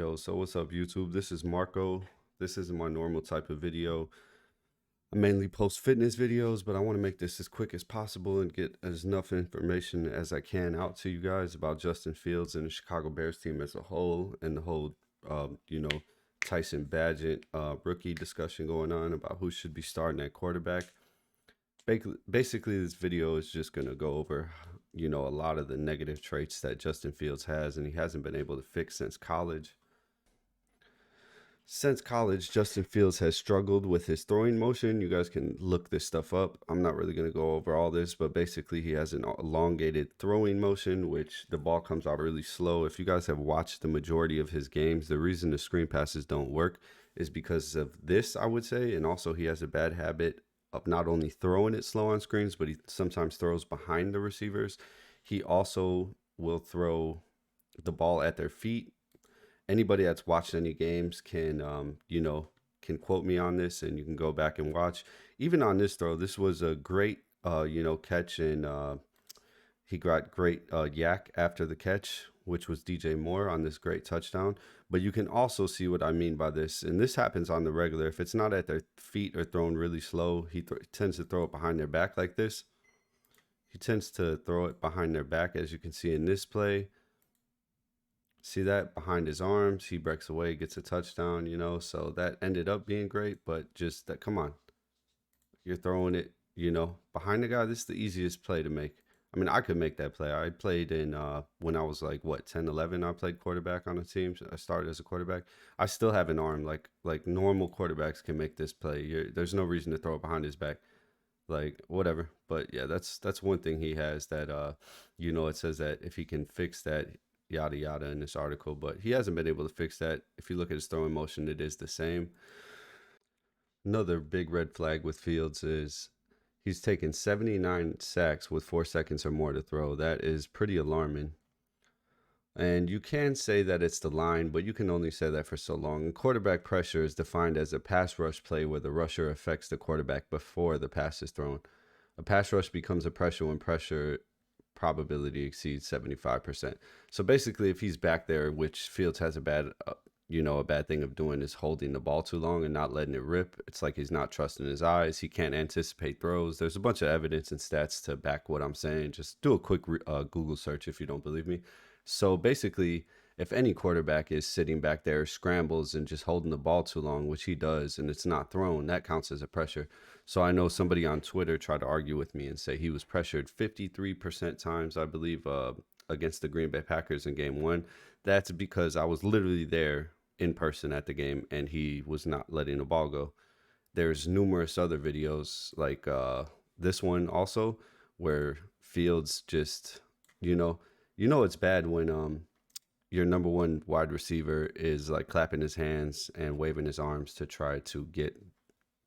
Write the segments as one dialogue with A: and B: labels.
A: Yo, so what's up, YouTube? This is Marco. This isn't my normal type of video. I mainly post fitness videos, but I want to make this as quick as possible and get as enough information as I can out to you guys about Justin Fields and the Chicago Bears team as a whole, and the whole, Tyson Bagent rookie discussion going on about who should be starting at quarterback. Basically, this video is just going to go over, a lot of the negative traits that Justin Fields has, and he hasn't been able to fix since college. Since college, Justin Fields has struggled with his throwing motion. You guys can look this stuff up. I'm not really going to go over all this, but basically he has an elongated throwing motion, which the ball comes out really slow. If you guys have watched the majority of his games, the reason the screen passes don't work is because of this, I would say. And also he has a bad habit of not only throwing it slow on screens, but he sometimes throws behind the receivers. He also will throw the ball at their feet. Anybody that's watched any games can can quote me on this, and you can go back and watch. Even on this throw, this was a great catch, and he got great yak after the catch, which was DJ Moore on this great touchdown. But you can also see what I mean by this, and this happens on the regular. If it's not at their feet or thrown really slow, he tends to throw it behind their back like this. He tends to throw it behind their back, as you can see in this play. See that behind his arms, he breaks away, gets a touchdown, so that ended up being great. But just that, come on, you're throwing it, behind the guy. This is the easiest play to make. I mean, I could make that play. I played in when I was like, what, 10, 11, I played quarterback on a team. I started as a quarterback. I still have an arm. Like normal quarterbacks can make this play. There's no reason to throw it behind his back, like whatever. But yeah, that's one thing he has that it says that if he can fix that, yada yada, in this article, but he hasn't been able to fix that. If you look at his throwing motion, it is the same. Another big red flag with Fields is he's taken 79 sacks with 4 seconds or more to throw. That is pretty alarming. And you can say that it's the line, but you can only say that for so long. And quarterback pressure is defined as a pass rush play where the rusher affects the quarterback before the pass is thrown. A pass rush becomes a pressure when pressure probability exceeds 75%. So basically, if he's back there, which Fields has a bad thing of doing, is holding the ball too long and not letting it rip. It's like he's not trusting his eyes. He can't anticipate throws. There's a bunch of evidence and stats to back what I'm saying. Just do a quick Google search if you don't believe me. So basically, if any quarterback is sitting back there, scrambles, and just holding the ball too long, which he does, and it's not thrown, that counts as a pressure. So I know somebody on Twitter tried to argue with me and say he was pressured 53% times, I believe, against the Green Bay Packers in game 1. That's because I was literally there in person at the game, and he was not letting the ball go. There's numerous other videos like this one also, where Fields just, it's bad when your number one wide receiver is like clapping his hands and waving his arms to try to get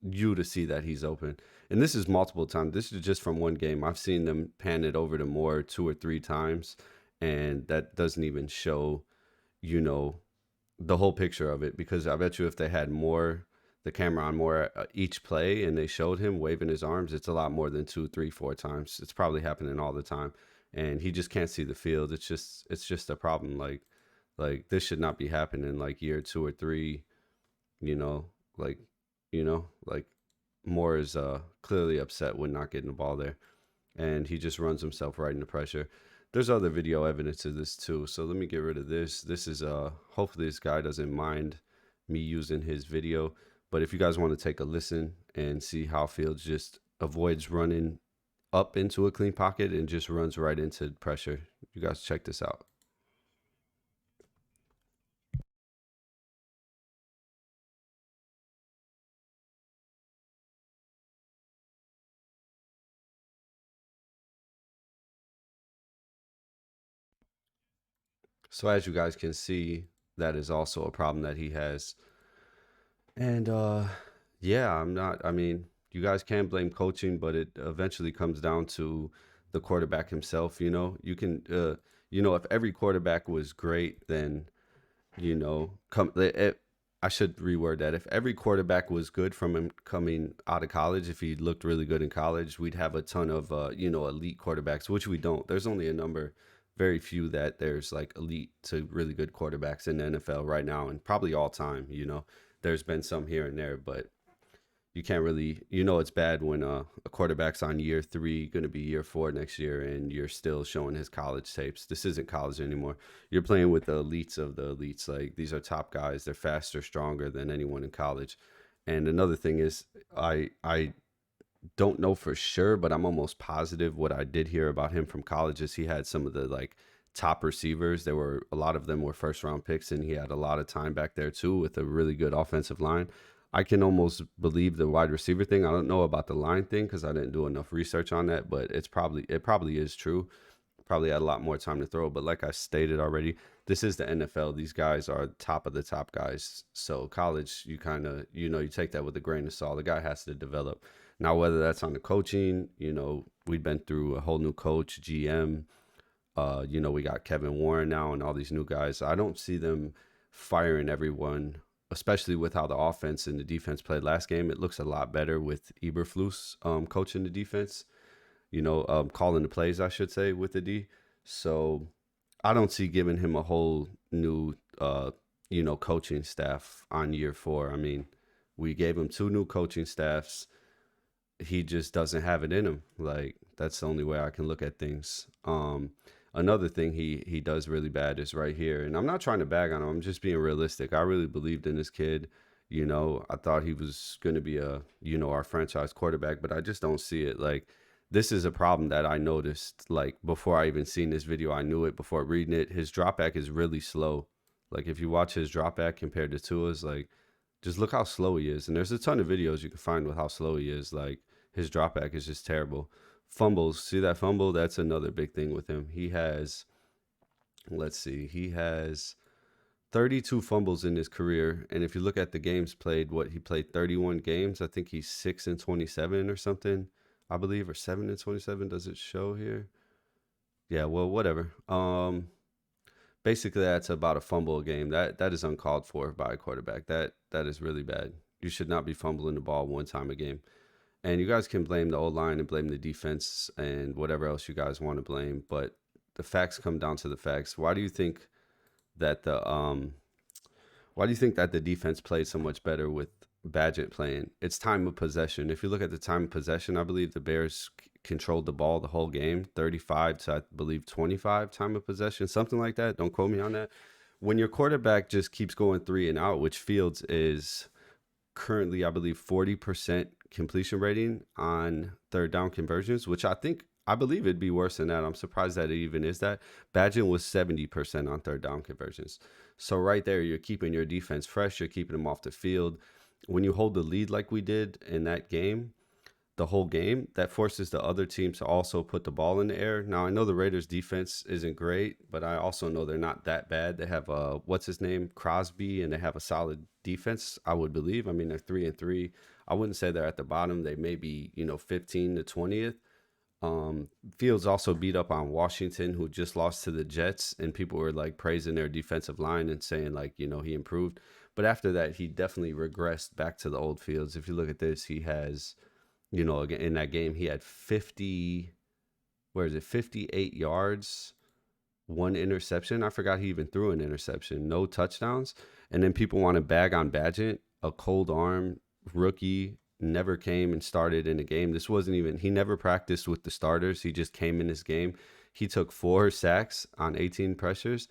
A: you to see that he's open. And this is multiple times. This is just from one game. I've seen them pan it over to Moore 2 or 3 times, and that doesn't even show, the whole picture of it. Because I bet you if they had the camera on Moore each play, and they showed him waving his arms, it's a lot more than 2, 3, 4 times. It's probably happening all the time, and he just can't see the field. It's just a problem. Like this should not be happening like year 2 or 3, like like Moore is clearly upset with not getting the ball there, and he just runs himself right into pressure. There's other video evidence of this too, so let me get rid of this. This is hopefully this guy doesn't mind me using his video, but if you guys want to take a listen and see how Fields just avoids running up into a clean pocket and just runs right into pressure, you guys check this out. So as you guys can see, that is also a problem that he has. And yeah, I mean, you guys can't blame coaching, but it eventually comes down to the quarterback himself. You can if every quarterback was great, then come I should reword that. If every quarterback was good from him coming out of college, if he looked really good in college, we'd have a ton of elite quarterbacks, which we don't. There's only a number very few that there's like elite to really good quarterbacks in the NFL right now, and probably all time. There's been some here and there, but you can't really, it's bad when a quarterback's on year 3, going to be year 4 next year, and you're still showing his college tapes. This isn't college anymore. You're playing with the elites of the elites. Like, these are top guys. They're faster, stronger than anyone in college. And another thing is, I don't know for sure, but I'm almost positive what I did hear about him from college is he had some of the like top receivers. There were a lot of them were first round picks, and he had a lot of time back there too with a really good offensive line. I can almost believe the wide receiver thing. I don't know about the line thing because I didn't do enough research on that, but it probably is true. Probably had a lot more time to throw, but like I stated already, this is the NFL. These guys are top of the top guys. So college, you kind of, you take that with a grain of salt. The guy has to develop. Now, whether that's on the coaching, we've been through a whole new coach, GM. We got Kevin Warren now and all these new guys. I don't see them firing everyone, especially with how the offense and the defense played last game. It looks a lot better with Eberflus coaching the defense, calling the plays, I should say, with the D. So I don't see giving him a whole new, coaching staff on year 4. I mean, we gave him 2 new coaching staffs. He just doesn't have it in him. Like, that's the only way I can look at things. Another thing he does really bad is right here, and I'm not trying to bag on him. I'm just being realistic. I really believed in this kid. I thought he was going to be our franchise quarterback, but I just don't see it. Like, this is a problem that I noticed. Like, before I even seen this video, I knew it before reading it. His drop back is really slow. Like, if you watch his drop back compared to Tua's, like, just look how slow he is. And there's a ton of videos you can find with how slow he is. Like, his drop back is just terrible. Fumbles, see that fumble? That's another big thing with him. Let's see, he has 32 fumbles in his career. And if you look at the games played, he played 31 games. I think he's 6-27 or something, I believe, or 7-27. Does it show here? Yeah, well, whatever. Basically, that's about a fumble a game. That is uncalled for by a quarterback. That is really bad. You should not be fumbling the ball 1 time a game. And you guys can blame the old line and blame the defense and whatever else you guys want to blame, but the facts come down to the facts. That the why do you think that the defense played so much better with Bagent playing? It's time of possession. If you look at the time of possession, I believe the Bears controlled the ball the whole game, 35 to, I believe, 25 time of possession, something like that. Don't quote me on that. When your quarterback just keeps going 3 and out, which Fields is currently, I believe, 40% completion rating on third down conversions, which I believe it'd be worse than that. I'm surprised that it even is that. Bagent was 70% on third down conversions. So right there, you're keeping your defense fresh. You're keeping them off the field. When you hold the lead like we did in that game, the whole game, that forces the other team to also put the ball in the air. Now, I know the Raiders defense isn't great, but I also know they're not that bad. They have what's his name, Crosby, and they have a solid defense, I would believe. I mean, they're 3-3. I wouldn't say they're at the bottom. They may be, 15 to 20th. Fields also beat up on Washington, who just lost to the Jets, and people were like praising their defensive line and saying like, he improved. But after that, he definitely regressed back to the old Fields. If you look at this, he has, in that game, he had 58 yards, 1 interception. I forgot he even threw an interception, no touchdowns. And then people want to bag on Bagent, a cold arm rookie, never came and started in a game. He never practiced with the starters. He just came in this game. He took 4 sacks on 18 pressures,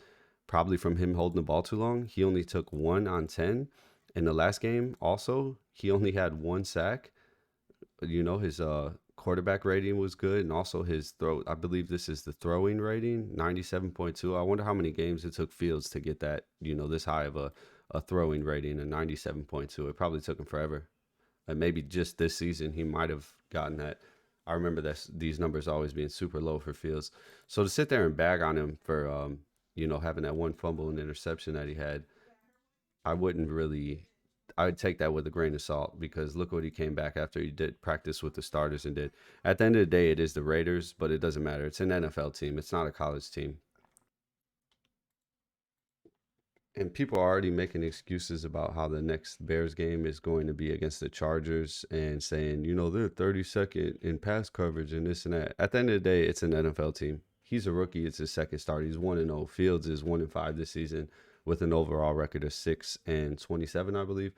A: probably from him holding the ball too long. He only took 1 on 10. In the last game, also, he only had 1 sack. His quarterback rating was good, and also his throw. I believe this is the throwing rating, 97.2. I wonder how many games it took Fields to get that, this high of a throwing rating, a 97.2. It probably took him forever. And maybe just this season he might have gotten that. I remember these numbers always being super low for Fields. So to sit there and bag on him for having that 1 fumble and interception that he had, I would take that with a grain of salt, because look what he came back after he did practice with the starters and did. At the end of the day, it is the Raiders, but it doesn't matter. It's an NFL team. It's not a college team. And people are already making excuses about how the next Bears game is going to be against the Chargers and saying, they're 32nd in pass coverage and this and that. At the end of the day, it's an NFL team. he's a rookie. It's his second start. He's 1-0. Fields is 1-5 this season with an overall record of 6-27, I believe.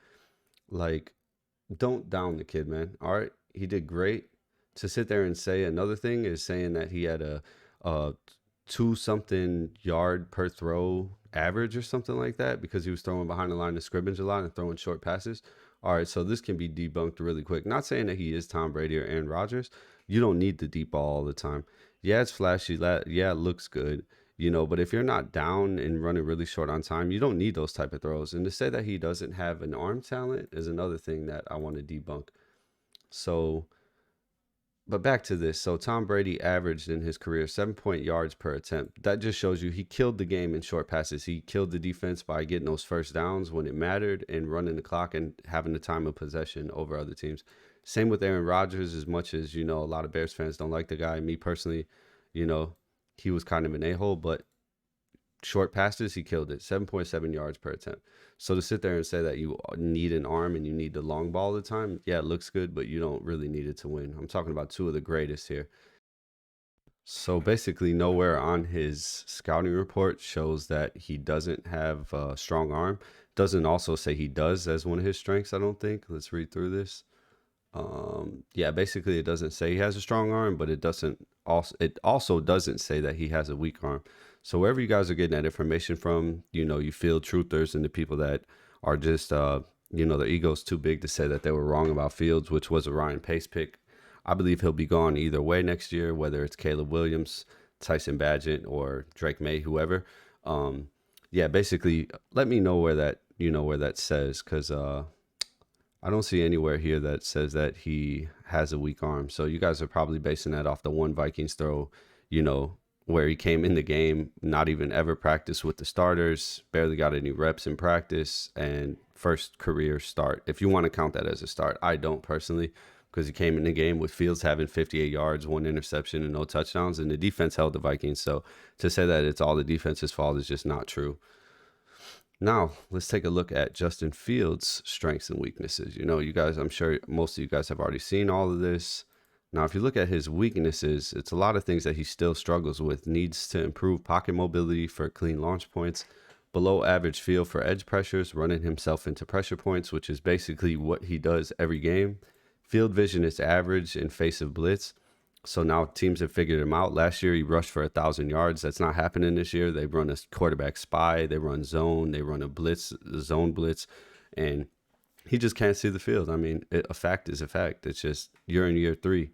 A: Like, don't down the kid, man. All right, he did great. To sit there and say another thing is saying that he had a two something yard per throw average or something like that because he was throwing behind the line of scrimmage a lot and throwing short passes. All right, so this can be debunked really quick. Not saying that he is Tom Brady or Aaron Rodgers. You don't need the deep ball all the time. Yeah, it's flashy. Yeah, it looks good. But if you're not down and running really short on time, you don't need those type of throws. And to say that he doesn't have an arm talent is another thing that I want to debunk. So, but back to this. So Tom Brady averaged in his career 7 yards per attempt. That just shows you he killed the game in short passes. He killed the defense by getting those first downs when it mattered and running the clock and having the time of possession over other teams. Same with Aaron Rodgers. As much as a lot of Bears fans don't like the guy. Me personally, you know, he was kind of an a-hole, but short passes, he killed it. 7.7 yards per attempt. So to sit there and say that you need an arm and you need the long ball all the time, yeah, it looks good, but you don't really need it to win. I'm talking about two of the greatest here. So basically, nowhere on his scouting report shows that he doesn't have a strong arm. Doesn't also say he does as one of his strengths, I don't think. Let's read through this. Yeah, basically it doesn't say he has a strong arm, but it also doesn't say that he has a weak arm. So wherever you guys are getting that information from, you field truthers and the people that are just their ego's too big to say that they were wrong about Fields, which was a Ryan Pace pick. I believe he'll be gone either way next year, whether it's Caleb Williams, Tyson Bagent, or Drake May, whoever. Yeah, basically let me know where that says, because I don't see anywhere here that says that he has a weak arm. So you guys are probably basing that off the one Vikings throw, where he came in the game, not even ever practiced with the starters, barely got any reps in practice, and first career start. If you want to count that as a start, I don't personally, because he came in the game with Fields having 58 yards, one interception, and no touchdowns, and the defense held the Vikings. So to say that it's all the defense's fault is just not true. Now, let's take a look at Justin Fields' strengths and weaknesses. You guys, I'm sure most of you guys have already seen all of this. Now, if you look at his weaknesses, it's a lot of things that he still struggles with. Needs to improve pocket mobility for clean launch points, below average feel for edge pressures, running himself into pressure points, which is basically what he does every game. Field vision is average in face of blitz. So now teams have figured him out. Last year, he rushed for 1,000 yards. That's not happening this year. They run a quarterback spy. They run zone. They run a zone blitz. And he just can't see the field. I mean, a fact is a fact. It's just you're in year 3,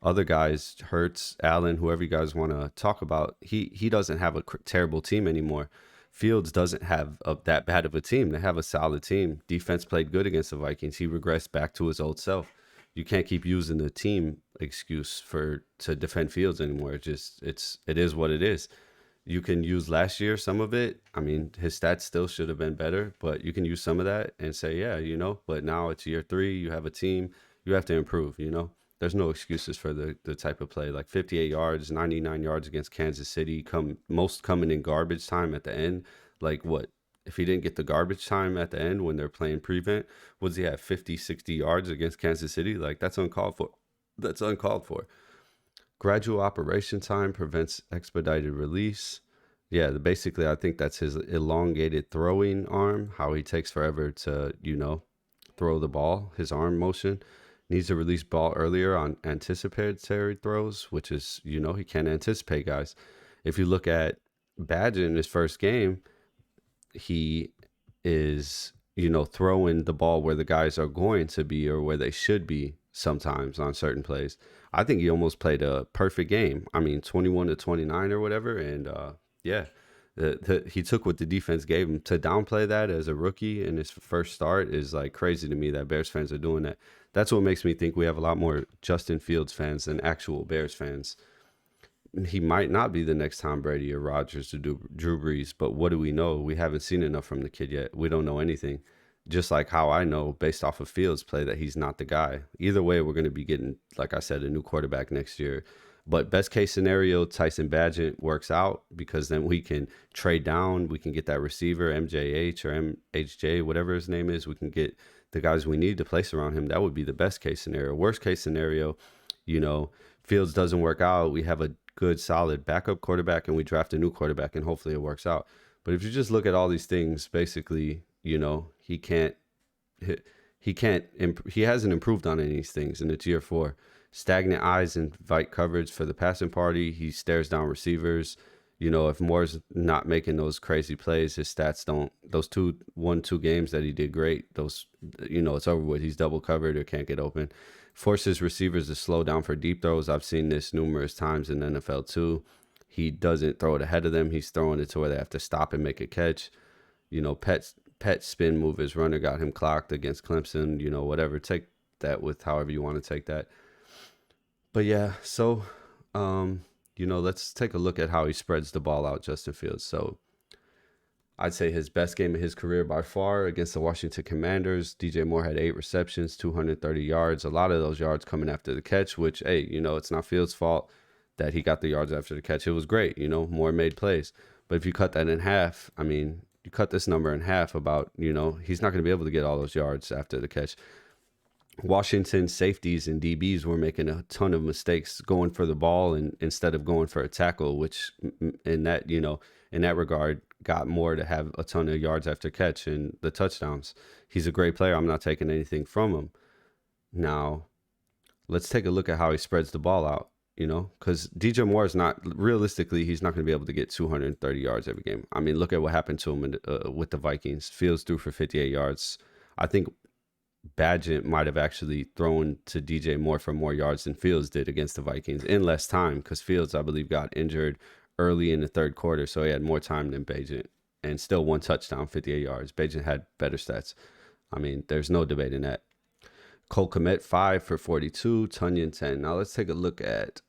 A: Other guys, Hurts, Allen, whoever you guys want to talk about, he doesn't have a terrible team anymore. Fields doesn't have that bad of a team. They have a solid team. Defense played good against the Vikings. He regressed back to his old self. You can't keep using the team excuse to defend Fields anymore. It is what it is. You can use last year, some of it. I mean, his stats still should have been better, but you can use some of that and say, yeah, but now it's year 3, you have a team, you have to improve, There's no excuses for the type of play. Like 58 yards, 99 yards against Kansas City, most coming in garbage time at the end. Like what? If he didn't get the garbage time at the end when they're playing prevent, what does he have, 50, 60 yards against Kansas City? Like, that's uncalled for. That's uncalled for. Gradual operation time prevents expedited release. Yeah, basically, I think that's his elongated throwing arm, how he takes forever to, throw the ball, his arm motion. Needs to release ball earlier on anticipatory throws, which is, he can't anticipate, guys. If you look at Badger in his first game, he is, throwing the ball where the guys are going to be or where they should be sometimes on certain plays. I think he almost played a perfect game. I mean, 21-29 or whatever. And yeah, he took what the defense gave him. To downplay that as a rookie in his first start is like crazy to me that Bears fans are doing that. That's what makes me think we have a lot more Justin Fields fans than actual Bears fans. He might not be the next Tom Brady or Rodgers or Drew Brees, but what do we know? We haven't seen enough from the kid yet. We don't know anything. Just like how I know based off of Fields' play that he's not the guy. Either way, we're going to be getting, like I said, a new quarterback next year. But best case scenario, Tyson Bagent works out because then we can trade down. We can get that receiver, MJH or MHJ, whatever his name is. We can get the guys we need to place around him. That would be the best case scenario. Worst case scenario, Fields doesn't work out. We have a good, solid backup quarterback, and we draft a new quarterback, and hopefully it works out. But if you just look at all these things, basically, he, he hasn't improved on any of these things, and it's year 4. Stagnant eyes invite coverage for the passing party. He stares down receivers. If Moore's not making those crazy plays, his stats don't. Those 2 games that he did great, those, it's over with. He's double covered or can't get open. Forces receivers to slow down for deep throws. I've seen this numerous times in the NFL too. He doesn't throw it ahead of them. He's throwing it to where they have to stop and make a catch. Pet spin move his runner got him clocked against Clemson. Whatever. Take that with however you want to take that. But yeah, so let's take a look at how he spreads the ball out, Justin Fields. So I'd say his best game of his career by far against the Washington Commanders. DJ Moore had 8 receptions, 230 yards. A lot of those yards coming after the catch, which, hey, it's not Fields' fault that he got the yards after the catch. It was great. Moore made plays. But if you cut that in half, you cut this number in half about, he's not going to be able to get all those yards after the catch. Washington safeties and DBs were making a ton of mistakes going for the ball and instead of going for a tackle, which in that regard got Moore to have a ton of yards after catch and the touchdowns. He's a great player. I'm not taking anything from him. Now, let's take a look at how he spreads the ball out, because DJ Moore is not, realistically, he's not going to be able to get 230 yards every game. Look at what happened to him with the Vikings. Fields threw for 58 yards. I think Bagent might have actually thrown to DJ Moore for more yards than Fields did against the Vikings in less time, because Fields, I believe, got injured early in the third quarter, so he had more time than Bagent and still 1 touchdown, 58 yards. Bagent had better stats. There's no debate in that. Cole Kmet 5 for 42, Tunyon 10. Now let's take a look at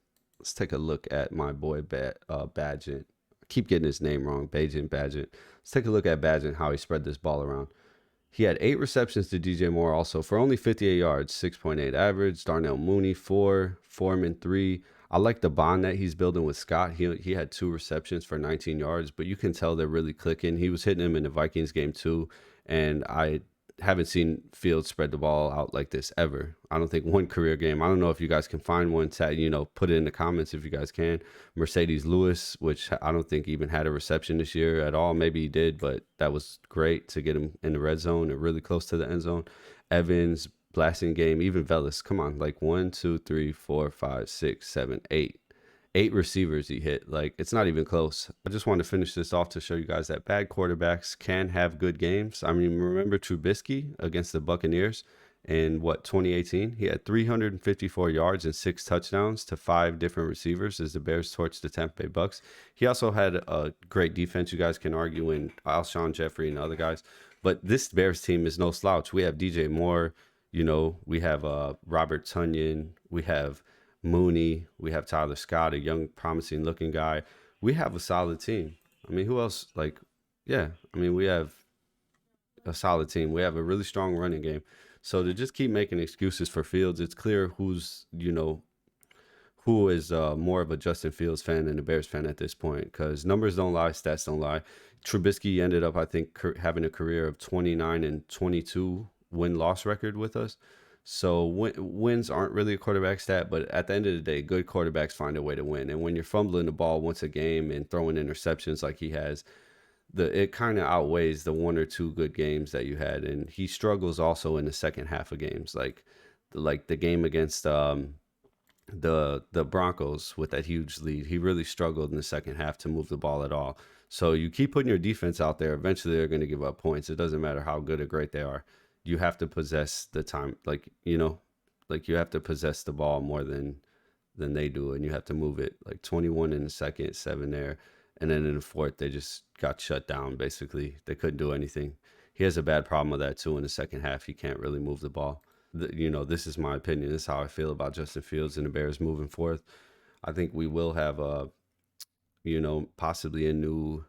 A: my boy Bagent. I keep getting his name wrong, Bagent. Let's take a look at Bagent, how he spread this ball around. He had 8 receptions to DJ Moore also for only 58 yards, 6.8 average. Darnell Mooney 4, Foreman 3. I like the bond that he's building with Scott. He had 2 receptions for 19 yards, but you can tell they're really clicking. He was hitting him in the Vikings game too, and I haven't seen Fields spread the ball out like this ever. I don't think one career game. I don't know if you guys can find one to, put it in the comments if you guys can. Mercedes Lewis, which I don't think even had a reception this year at all. Maybe he did, but that was great to get him in the red zone and really close to the end zone. Evans, blasting game, even Vellis. Come on, like 1, 2, 3, 4, 5, 6, 7, 8. 8 receivers he hit. Like, it's not even close. I just want to finish this off to show you guys that bad quarterbacks can have good games. Remember Trubisky against the Buccaneers in 2018? He had 354 yards and 6 touchdowns to 5 different receivers as the Bears torched the Tampa Bay Bucks. He also had a great defense. You guys can argue in Alshon Jeffrey and other guys, but this Bears team is no slouch. We have DJ Moore, we have Robert Tunyon, we have Mooney, we have Tyler Scott, a young, promising looking guy. We have a solid team. Who else? We have a solid team. We have a really strong running game. So to just keep making excuses for Fields, it's clear who is more of a Justin Fields fan than a Bears fan at this point, because numbers don't lie, stats don't lie. Trubisky ended up, I think, having a career of 29 and 22 win-loss record with us. So wins aren't really a quarterback stat, but at the end of the day, good quarterbacks find a way to win. And when you're fumbling the ball once a game and throwing interceptions like he has, it kind of outweighs the 1 or 2 good games that you had. And he struggles also in the second half of games, like the game against the Broncos with that huge lead. He really struggled in the second half to move the ball at all. So you keep putting your defense out there, eventually they're going to give up points. It doesn't matter how good or great they are. You have to possess the time, you have to possess the ball more than they do, and you have to move it. Like 21 in the second, 7 there, and then in the fourth they just got shut down. Basically, they couldn't do anything. He has a bad problem with that too. In the second half, he can't really move the ball. This is my opinion. This is how I feel about Justin Fields and the Bears moving forth. I think we will have possibly a new.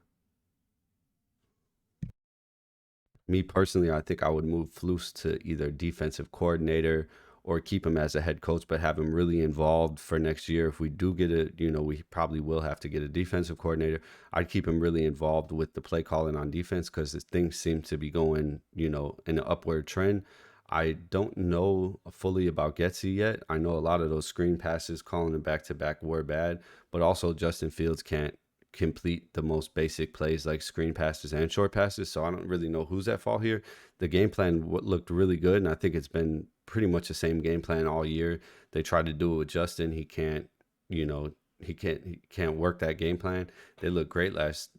A: Me personally, I think I would move Flus to either defensive coordinator or keep him as a head coach, but have him really involved for next year. If we do get we probably will have to get a defensive coordinator. I'd keep him really involved with the play calling on defense, because things seem to be going, in an upward trend. I don't know fully about Getsy yet. I know a lot of those screen passes calling him back to back were bad, but also Justin Fields can't complete the most basic plays like screen passes and short passes. So I don't really know who's at fault here. The game plan looked really good, and I think it's been pretty much the same game plan all year. They tried to do it with Justin. He can't, you know, he can't work that game plan. They looked great last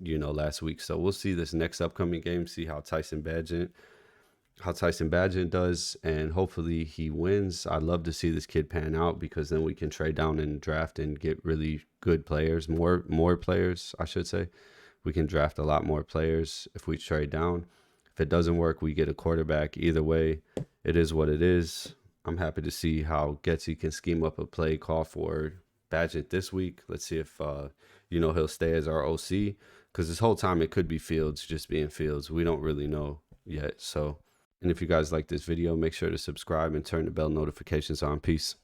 A: week. So we'll see this next upcoming game, see how Tyson Bagent does, and hopefully he wins. I'd love to see this kid pan out because then we can trade down and draft and get really good players, more players, I should say. We can draft a lot more players if we trade down. If it doesn't work, we get a quarterback. Either way, it is what it is. I'm happy to see how Getsy can scheme up a play call for Bagent this week. Let's see if he'll stay as our OC, because this whole time it could be Fields just being Fields. We don't really know yet. So, and if you guys like this video, make sure to subscribe and turn the bell notifications on. Peace.